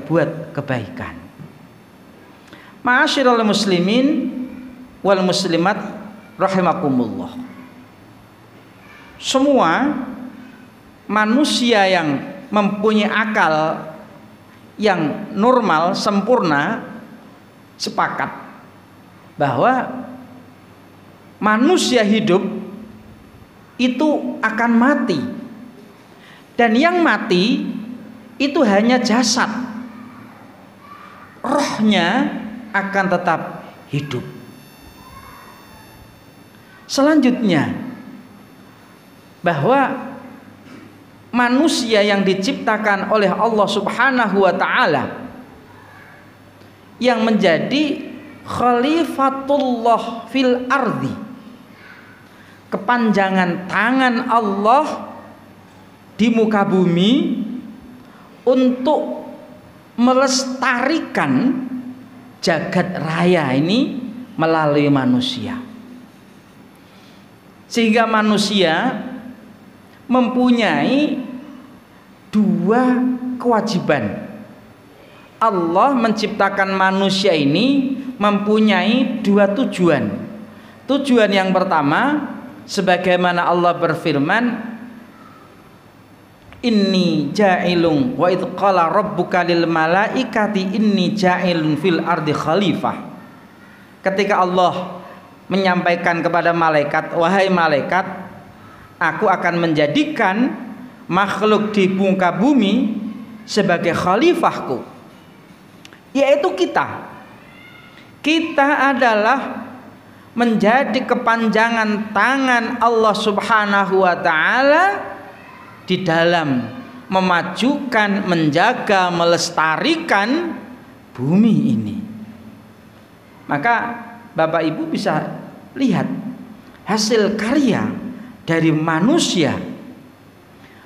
berbuat kebaikan. Ma'asyiral muslimin wal muslimat rahimakumullah. Semua manusia yang mempunyai akal yang normal, sempurna, sepakat bahwa manusia hidup itu akan mati, dan yang mati itu hanya jasad, rohnya akan tetap hidup. Selanjutnya, bahwa manusia yang diciptakan oleh Allah Subhanahu wa ta'ala yang menjadi khalifatullah fil ardi, kepanjangan tangan Allah di muka bumi untuk melestarikan jagat raya ini melalui manusia, sehingga manusia mempunyai dua kewajiban. Allah menciptakan manusia ini mempunyai dua tujuan. Tujuan yang pertama, sebagaimana Allah berfirman, inni ja'ilun wa idh qala rabbuka lil malaikati inni ja'ilun fil ardi khalifah. Ketika Allah menyampaikan kepada malaikat, wahai malaikat, aku akan menjadikan makhluk di muka bumi sebagai khalifahku, yaitu kita. Kita adalah menjadi kepanjangan tangan Allah Subhanahu wa ta'ala di dalam memajukan, menjaga, melestarikan bumi ini. Maka Bapak Ibu bisa lihat hasil karya dari manusia,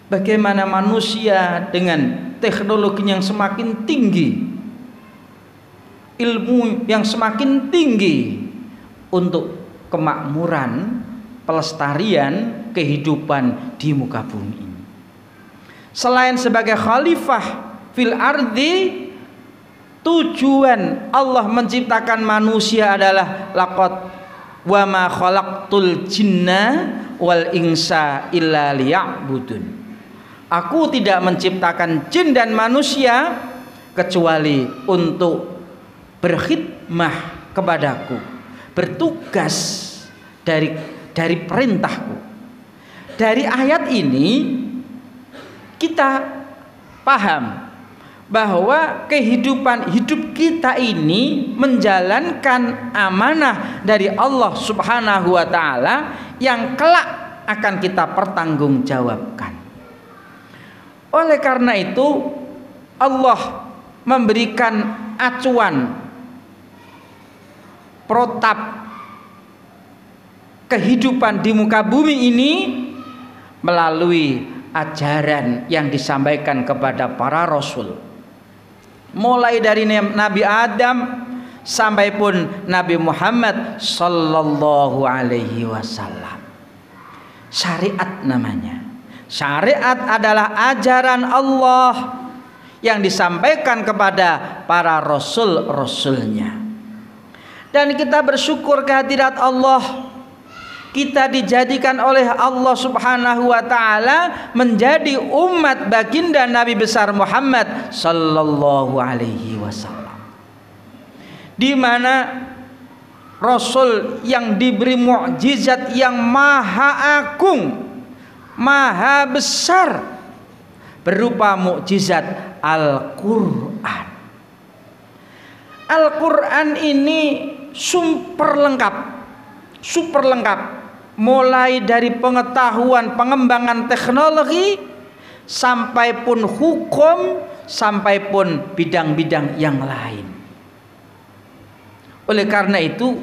bagaimana manusia dengan teknologi yang semakin tinggi, ilmu yang semakin tinggi untuk kemakmuran, pelestarian kehidupan di muka bumi ini. Selain sebagai khalifah fil ardi, tujuan Allah menciptakan manusia adalah laqad wa ma khalaqtul jinna wal insa illa liya'budun. Aku tidak menciptakan jin dan manusia kecuali untuk berkhidmah kepadaku, bertugas dari perintahku. Dari ayat ini kita paham bahwa kehidupan hidup kita ini menjalankan amanah dari Allah Subhanahu wa ta'ala yang kelak akan kita pertanggungjawabkan. Oleh karena itu Allah memberikan acuan protap kehidupan di muka bumi ini melalui ajaran yang disampaikan kepada para rasul, mulai dari Nabi Adam sampai pun Nabi Muhammad sallallahu alaihi wasallam. Syariat namanya. Syariat adalah ajaran Allah yang disampaikan kepada para rasul-rasulnya. Dan kita bersyukur kehadirat Allah, kita dijadikan oleh Allah Subhanahu wa ta'ala menjadi umat baginda Nabi besar Muhammad sallallahu alaihi wasallam, di mana rasul yang diberi mukjizat yang maha agung, maha besar, berupa mukjizat Al-Qur'an. Al-Qur'an ini super lengkap, mulai dari pengetahuan, pengembangan teknologi, sampai pun hukum, sampai pun bidang-bidang yang lain. Oleh karena itu,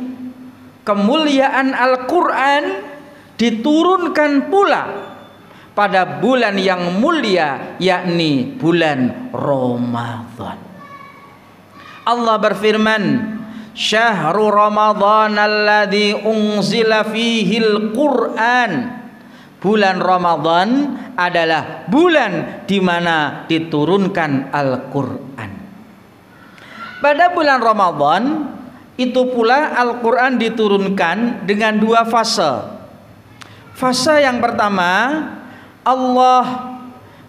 kemuliaan Al-Quran diturunkan pula pada bulan yang mulia, yakni bulan Ramadan. Allah berfirman, Syahrul Ramadhan alladzi unzila fihil Qur'an. Bulan Ramadan adalah bulan di mana diturunkan Al-Qur'an. Pada bulan Ramadan itu pula Al-Quran diturunkan dengan 2 fase. Fase yang pertama, Allah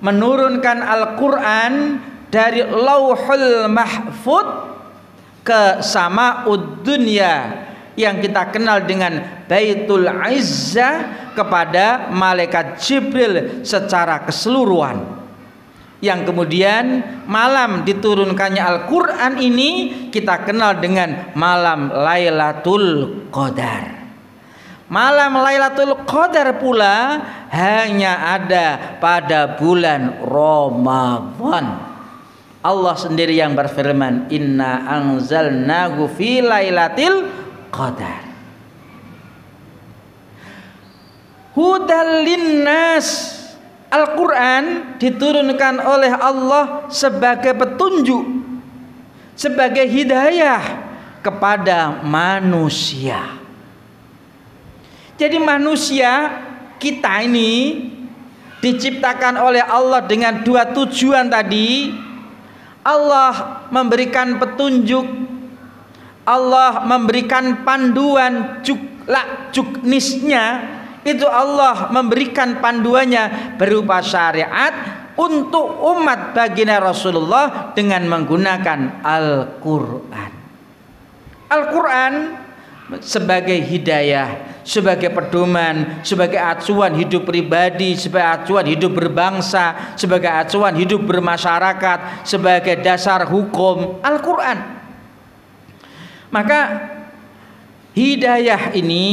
menurunkan Al-Quran dari Lauhul Mahfud ke Sama'ud Dunya yang kita kenal dengan Baitul Izzah kepada malaikat Jibril secara keseluruhan. Yang kemudian malam diturunkannya Al-Quran ini kita kenal dengan malam Lailatul Qadar. Malam Lailatul Qadar pula hanya ada pada bulan Ramadan. Allah sendiri yang berfirman, Inna anzalnahu fi Lailatul Qadar. Hudal linnas. Al-Quran diturunkan oleh Allah sebagai petunjuk, sebagai hidayah kepada manusia. Jadi manusia kita ini diciptakan oleh Allah dengan 2 tujuan tadi. Allah memberikan petunjuk, Allah memberikan panduan juknisnya. Itu Allah memberikan panduannya berupa syariat untuk umat baginda Rasulullah dengan menggunakan Al-Quran. Al-Quran sebagai hidayah, sebagai pedoman, sebagai acuan hidup pribadi, sebagai acuan hidup berbangsa, sebagai acuan hidup bermasyarakat, sebagai dasar hukum. Al-Quran. Maka hidayah ini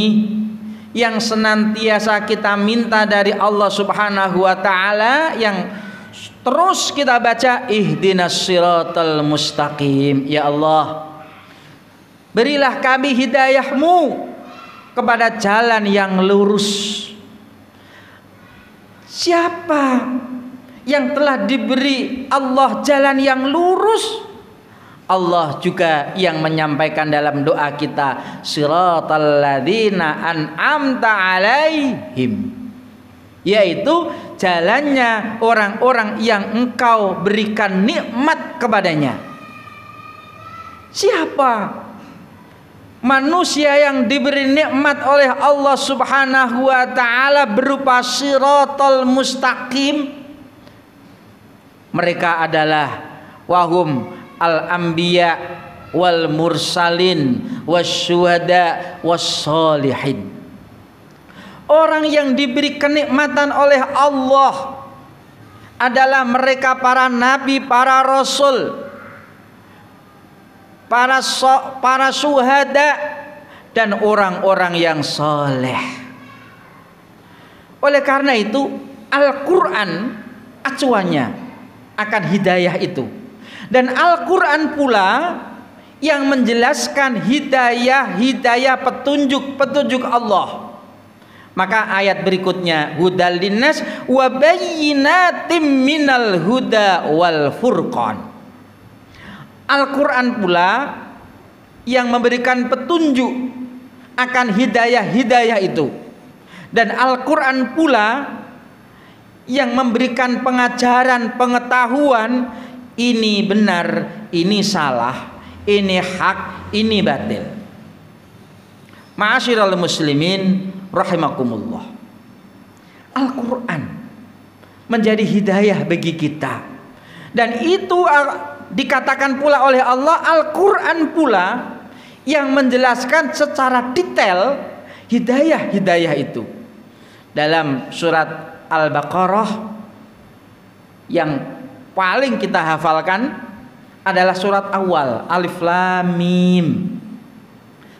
yang senantiasa kita minta dari Allah Subhanahu wa taala, yang terus kita baca, ihdinas siratal mustaqim. Ya Allah, berilah kami hidayah-Mu kepada jalan yang lurus. Siapa yang telah diberi Allah jalan yang lurus? Allah juga yang menyampaikan dalam doa kita, siratal ladzina an'amta alaihim, yaitu jalannya orang-orang yang Engkau berikan nikmat kepadanya. Siapa manusia yang diberi nikmat oleh Allah Subhanahu wa taala berupa siratal mustaqim? Mereka adalah wahum al-anbiya wal mursalin wasyuhada wassalihin. Orang yang diberi kenikmatan oleh Allah adalah mereka para nabi, para rasul, para syuhada, dan orang-orang yang soleh. Oleh karena itu Al-Quran acuannya akan hidayah itu. Dan Al-Quran pula yang menjelaskan hidayah petunjuk Allah. Maka ayat berikutnya, hudal linnas wa bayyinatim minal huda wal furqan. Al-Quran pula yang memberikan petunjuk akan hidayah itu. Dan Al-Quran pula yang memberikan pengajaran, pengetahuan, ini benar, ini salah, ini hak, ini batil. Ma'asyiral muslimin rahimakumullah. Al-Quran menjadi hidayah bagi kita. Dan itu dikatakan pula oleh Allah, Al-Quran pula yang menjelaskan secara detail hidayah itu. Dalam surat Al-Baqarah yang paling kita hafalkan adalah surat awal, Alif Lam Mim.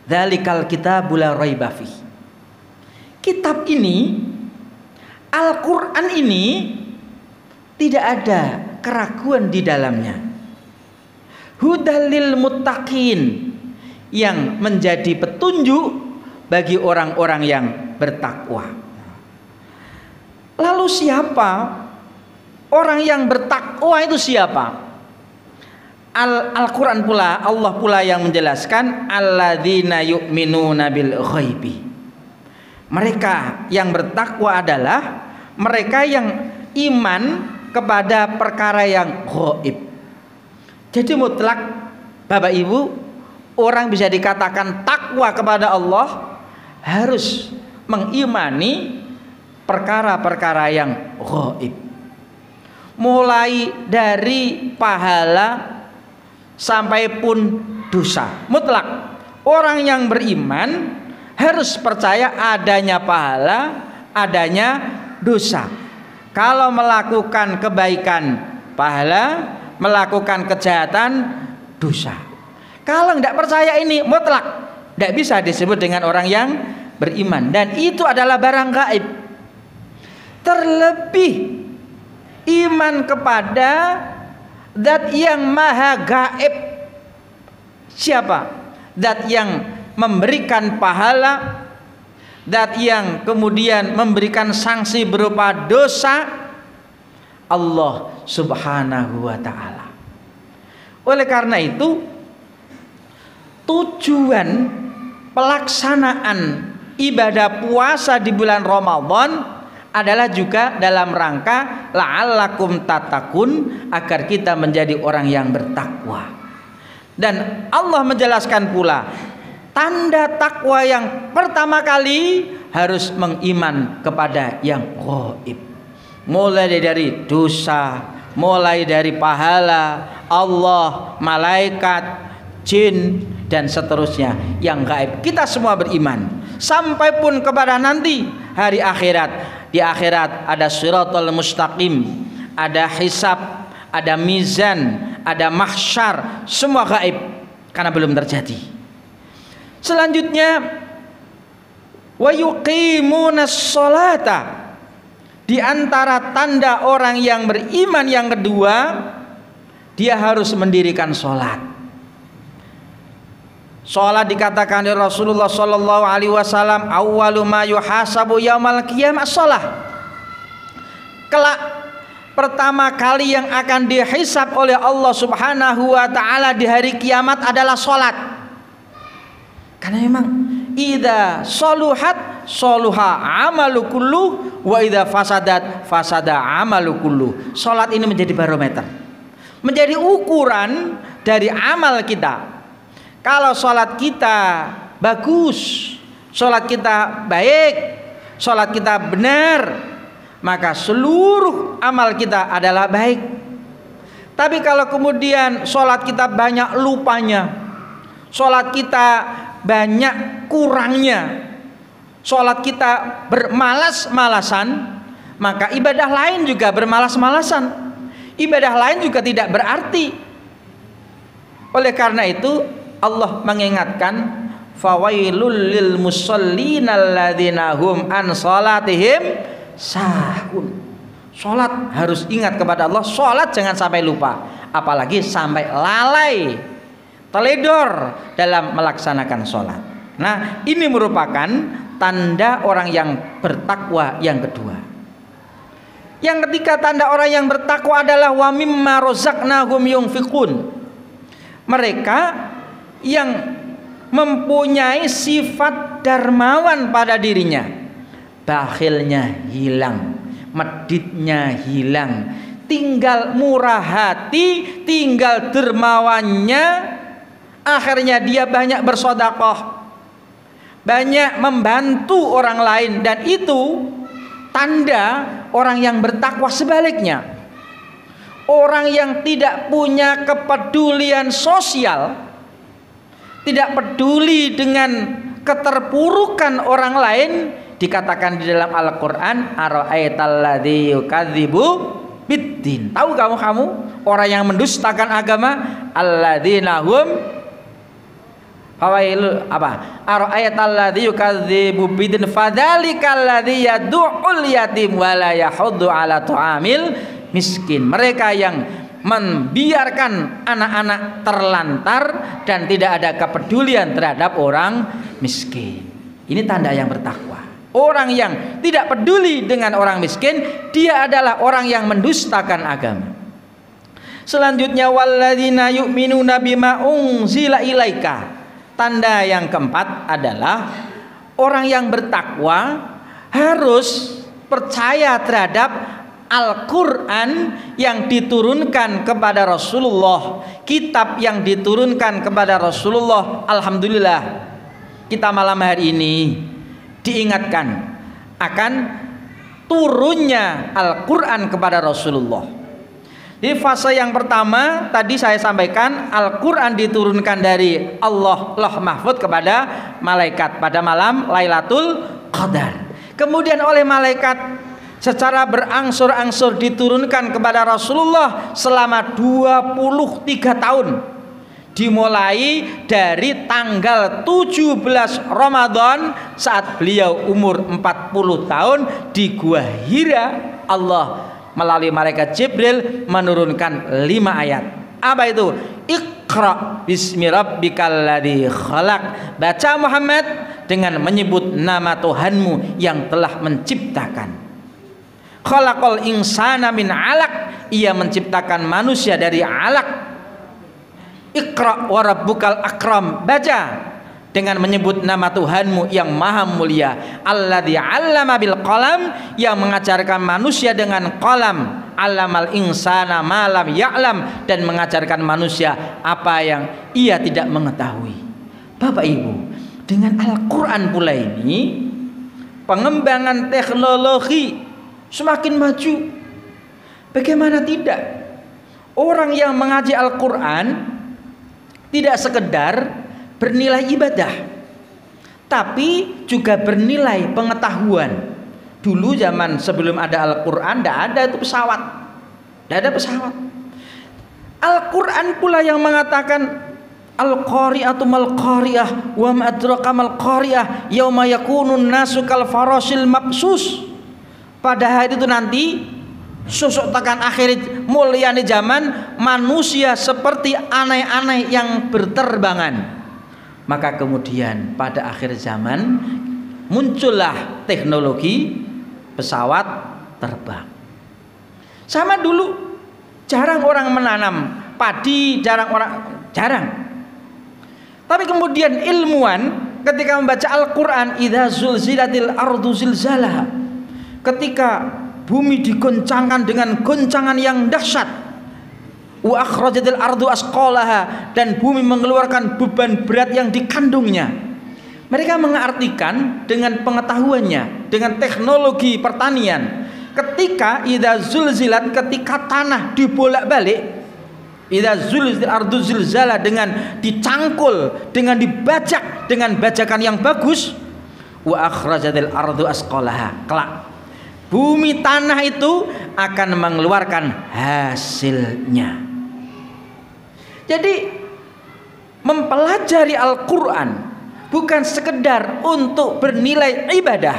Dzalikal kitabul la raiba fih. Kitab ini, Al-Quran ini, tidak ada keraguan di dalamnya. Hudal lil muttaqin, yang menjadi petunjuk bagi orang-orang yang bertakwa. Lalu siapa orang yang bertakwa itu? Siapa? Al-Quran pula, Allah pula yang menjelaskan, alladzina yu'minuna bil ghaibi. Mereka yang bertakwa adalah mereka yang iman kepada perkara yang ghaib. Jadi mutlak Bapak Ibu, orang bisa dikatakan takwa kepada Allah harus mengimani perkara-perkara yang gaib. Mulai dari pahala sampai pun dosa. Mutlak. Orang yang beriman harus percaya adanya pahala, adanya dosa. Kalau melakukan kebaikan, pahala, melakukan kejahatan, dosa. Kalau tidak percaya ini mutlak, tidak bisa disebut dengan orang yang beriman. Dan itu adalah barang gaib. Terlebih iman kepada zat yang maha gaib. Siapa? Zat yang memberikan pahala, zat yang kemudian memberikan sanksi berupa dosa, Allah Subhanahu wa ta'ala. Oleh karena itu, tujuan pelaksanaan ibadah puasa di bulan Ramadan adalah juga dalam rangka la'allakum tattaqun, agar kita menjadi orang yang bertakwa. Dan Allah menjelaskan pula tanda takwa yang pertama kali harus mengiman kepada yang gaib. Mulai dari dosa, mulai dari pahala, Allah, malaikat, jin, dan seterusnya yang gaib. Kita semua beriman. Sampai pun kepada nanti hari akhirat. Di akhirat ada siratal mustaqim, ada hisab, ada mizan, ada mahsyar, semua gaib karena belum terjadi. Selanjutnya wa yuqimunas sholata. Di antara tanda orang yang beriman yang kedua, dia harus mendirikan sholat. Sholat dikatakan oleh Rasulullah sallallahu alaihi wasallam, awwalu ma yuhasabu yaumal qiyamah sholat. Kelak pertama kali yang akan dihisab oleh Allah Subhanahu wa ta'ala di hari kiamat adalah sholat. Karena memang idza soluhat soluha amalu kullu wa idza fasadat fasada amalu kullu. Sholat ini menjadi barometer, menjadi ukuran dari amal kita. Kalau sholat kita bagus, sholat kita baik, sholat kita benar, maka seluruh amal kita adalah baik. Tapi kalau kemudian sholat kita banyak lupanya, sholat kita banyak kurangnya, sholat kita bermalas-malasan, maka ibadah lain juga bermalas-malasan, ibadah lain juga tidak berarti. Oleh karena itu Allah mengingatkan, fawailul lil musallin alladzina hum an salatihim sahun. Sholat harus ingat kepada Allah. Sholat jangan sampai lupa, apalagi sampai lalai, teledor dalam melaksanakan sholat. Nah, ini merupakan tanda orang yang bertakwa yang kedua. Yang ketiga tanda orang yang bertakwa adalah wa mimma razaqnahum yunfiqun. Mereka yang mempunyai sifat dermawan pada dirinya, bakhilnya hilang, meditnya hilang, tinggal murah hati, tinggal dermawannya. Akhirnya dia banyak bersedekah, banyak membantu orang lain, dan itu tanda orang yang bertakwa. Sebaliknya, orang yang tidak punya kepedulian sosial, tidak peduli dengan keterpurukan orang lain, dikatakan di dalam Al-Quran, ara'aital ladzi yukadzibu biddin. Tahu kamu orang yang mendustakan agama, alladzina hum fawailul apa? Ara'aital ladzi yukadzibu biddin fadzalikal ladzi yad'ul yatim wa la yahuddu ala tu'amil miskin. Mereka yang membiarkan anak-anak terlantar dan tidak ada kepedulian terhadap orang miskin. Ini tanda yang bertakwa. Orang yang tidak peduli dengan orang miskin, dia adalah orang yang mendustakan agama. Selanjutnya walladzina yu'minuna bima unzila ilaika. Tanda yang keempat adalah orang yang bertakwa harus percaya terhadap Al-Quran yang diturunkan kepada Rasulullah, kitab yang diturunkan kepada Rasulullah. Alhamdulillah, kita malam hari ini diingatkan akan turunnya Al-Quran kepada Rasulullah. Di fase yang pertama tadi saya sampaikan, Al-Quran diturunkan dari Allah Lauh Mahfud kepada malaikat pada malam Lailatul Qadar. Kemudian oleh malaikat secara berangsur-angsur diturunkan kepada Rasulullah selama 23 tahun, dimulai dari tanggal 17 Ramadan saat beliau umur 40 tahun di Gua Hira. Allah melalui malaikat Jibril menurunkan 5 ayat. Apa itu? Iqra bismi rabbikal ladzi khalaq. Baca Muhammad dengan menyebut nama Tuhanmu yang telah menciptakan. Khalaqal insana min 'alaq. Ia menciptakan manusia dari alaq. Iqra wa rabbukal akram. Baca dengan menyebut nama Tuhanmu yang maha mulia. Alladzi 'allama bil qalam, yang mengajarkan manusia dengan qalam. 'Allamal insana ma lam ya'lam, dan mengajarkan manusia apa yang ia tidak mengetahui. Bapak Ibu, dengan Al-Qur'an pula ini pengembangan teknologi semakin maju. Bagaimana tidak? Orang yang mengaji Al-Quran tidak sekedar bernilai ibadah, tapi juga bernilai pengetahuan. Dulu zaman sebelum ada Al-Quran tidak ada itu pesawat, tidak ada pesawat. Al-Quran pula yang mengatakan Al-Qari'atu mal Qari'ah wa ma adraka mal Qari'ah yauma yakunun nasu kal farasil mabsus. Pada hari itu nanti susuk tekan akhir mulyane zaman, manusia seperti anai-anai yang berterbangan. Maka kemudian pada akhir zaman muncullah teknologi pesawat terbang. Sama dulu jarang orang menanam padi, jarang. Tapi kemudian ilmuwan ketika membaca Al-Quran, idza zulzilatil ardu zilzalaha, ketika bumi digoncangkan dengan goncangan yang dahsyat, wa akhrajatil ardu asqalaha, dan bumi mengeluarkan beban berat yang dikandungnya. Mereka mengartikan dengan pengetahuannya, dengan teknologi pertanian, ketika idza zulzilat, ketika tanah dibolak-balik, idza zulzilatil ardu zilzala, dengan dicangkul, dengan dibajak dengan bajakan yang bagus, wa akhrajatil ardu asqalaha, kelak bumi tanah itu akan mengeluarkan hasilnya. Jadi mempelajari Al-Quran bukan sekedar untuk bernilai ibadah,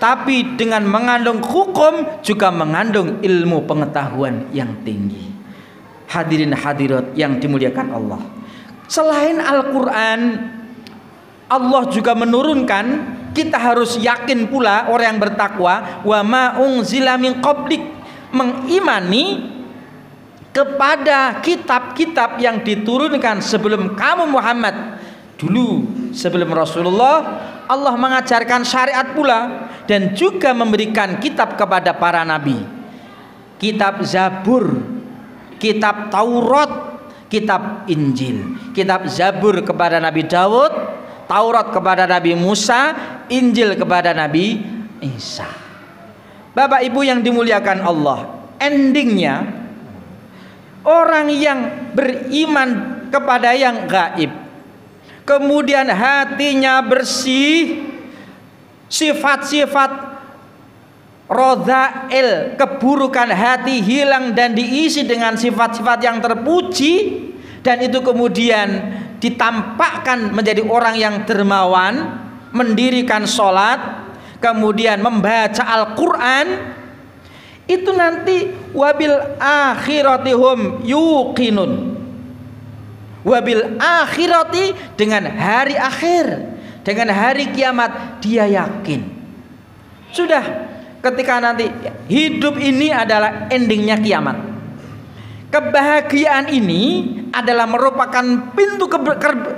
tapi dengan mengandung hukum juga mengandung ilmu pengetahuan yang tinggi. Hadirin hadirat yang dimuliakan Allah, selain Al-Quran, Allah juga menurunkan, kita harus yakin pula orang yang bertakwa, wa ma unzila min qablik, mengimani kepada kitab-kitab yang diturunkan sebelum kamu Muhammad. Dulu sebelum Rasulullah, Allah mengajarkan syariat pula dan juga memberikan kitab kepada para nabi. Kitab Zabur, kitab Taurat, kitab Injil. Kitab Zabur kepada Nabi Daud, Taurat kepada Nabi Musa, Injil kepada Nabi Isa. Bapak Ibu yang dimuliakan Allah, endingnya orang yang beriman kepada yang gaib, kemudian hatinya bersih, sifat-sifat rodhail, keburukan hati hilang dan diisi dengan sifat-sifat yang terpuji, dan itu kemudian ditampakkan menjadi orang yang dermawan, mendirikan sholat, kemudian membaca Al-Quran, itu nanti wabil akhiratihum yuqinun, wabil akhirati, dengan hari akhir, dengan hari kiamat dia yakin. Sudah, ketika nanti hidup ini adalah endingnya kiamat, kebahagiaan ini adalah merupakan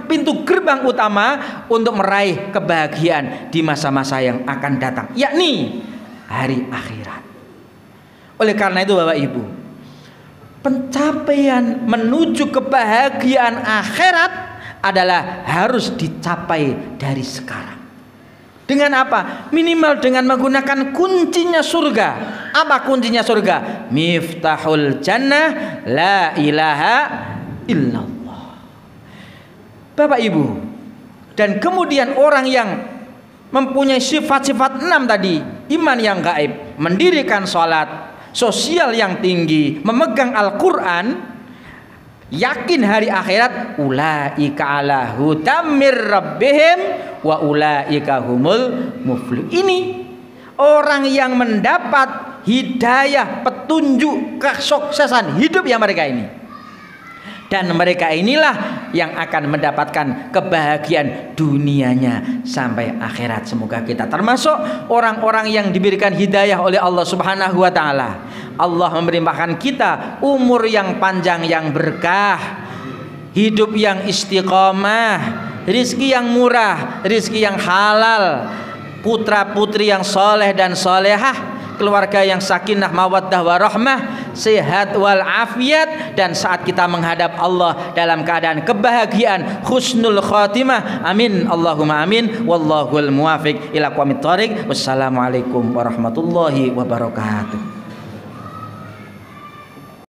pintu gerbang utama untuk meraih kebahagiaan di masa-masa yang akan datang, yakni hari akhirat. Oleh karena itu Bapak Ibu, pencapaian menuju kebahagiaan akhirat adalah harus dicapai dari sekarang. Dengan apa? Minimal dengan menggunakan kuncinya surga. Apa kuncinya surga? Miftahul jannah la ilaha illallah. Bapak Ibu, dan kemudian orang yang mempunyai sifat-sifat 6 tadi, iman yang gaib, mendirikan sholat, sosial yang tinggi, memegang Al-Quran, yakin hari akhirat, ulaika ala hudam mir rabbihim wa ulaika humul muflihun. Ini orang yang mendapat hidayah, petunjuk, kesuksesan hidup yang mereka ini. Dan mereka inilah yang akan mendapatkan kebahagiaan dunianya sampai akhirat. Semoga kita termasuk orang-orang yang diberikan hidayah oleh Allah Subhanahu wa taala. Allah memberikan kita umur yang panjang yang berkah, hidup yang istiqomah, rizki yang murah, rizki yang halal, putra-putri yang soleh dan solehah, keluarga yang sakinah mawaddah warahmah, sehat walafiat, dan saat kita menghadap Allah dalam keadaan kebahagiaan, husnul khatimah. Amin Allahumma amin. Wallahul muwafiq ila aqwamit thoriq. Wassalamualaikum warahmatullahi wabarakatuh.